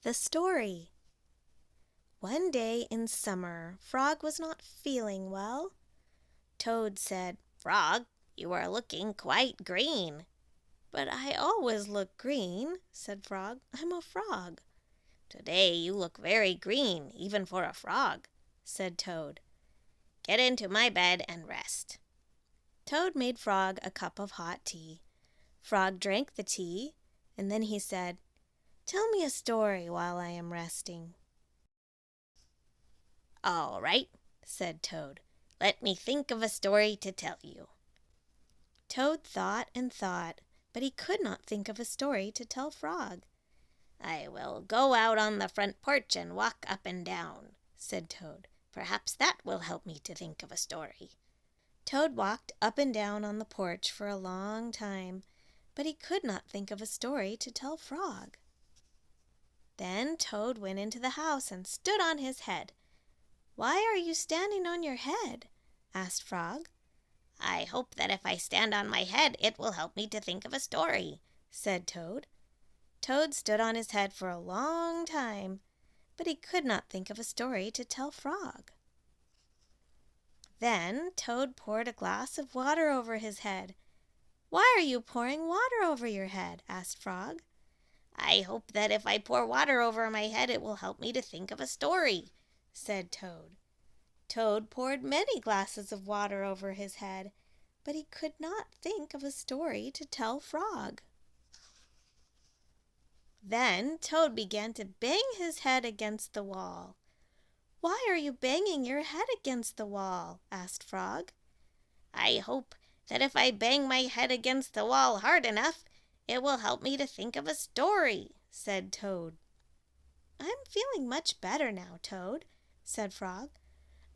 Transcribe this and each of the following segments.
The story. One day in summer, Frog was not feeling well. Toad said, "Frog, you are looking quite green." "But I always look green," said Frog. "I'm a frog." "Today you look very green, even for a frog," said Toad. "Get into my bed and rest." Toad made Frog a cup of hot tea. Frog drank the tea, and then he said, "Tell me a story while I am resting." "All right," said Toad. "Let me think of a story to tell you." Toad thought and thought, but he could not think of a story to tell Frog. "I will go out on the front porch and walk up and down," said Toad. "Perhaps that will help me to think of a story." Toad walked up and down on the porch for a long time, but he could not think of a story to tell Frog. Then Toad went into the house and stood on his head. "Why are you standing on your head?" asked Frog. "I hope that if I stand on my head it will help me to think of a story," said Toad. Toad stood on his head for a long time, but he could not think of a story to tell Frog. Then Toad poured a glass of water over his head. "Why are you pouring water over your head?" asked Frog. "I hope that if I pour water over my head it will help me to think of a story," said Toad. Toad poured many glasses of water over his head, but he could not think of a story to tell Frog. Then Toad began to bang his head against the wall. "Why are you banging your head against the wall?" asked Frog. "I hope that if I bang my head against the wall hard enough it will help me to think of a story," said Toad. "I'm feeling much better now, Toad," said Frog.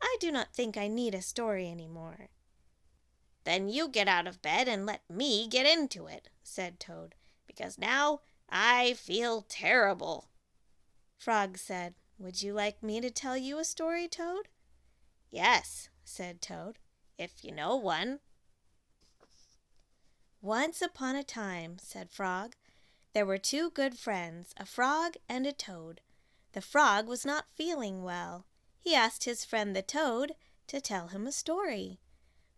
"I do not think I need a story any more." "Then you get out of bed and let me get into it," said Toad, "because now I feel terrible." Frog said, "Would you like me to tell you a story, Toad?" "Yes," said Toad, "if you know one." "Once upon a time," said Frog, "there were two good friends, a frog and a toad. The frog was not feeling well. He asked his friend the toad to tell him a story.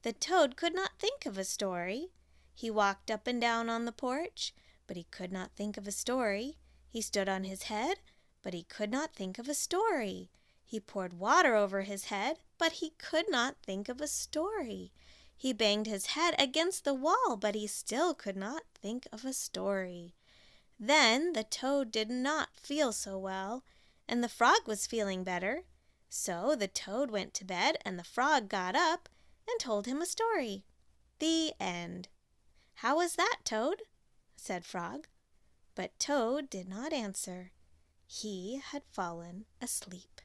The toad could not think of a story. He walked up and down on the porch, but he could not think of a story. He stood on his head, but he could not think of a story. He poured water over his head, but he could not think of a story. He banged his head against the wall, but he still could not think of a story. Then the toad did not feel so well, and the frog was feeling better. So the toad went to bed, and the frog got up and told him a story. The end. "How was that, Toad?" said Frog. But Toad did not answer. He had fallen asleep.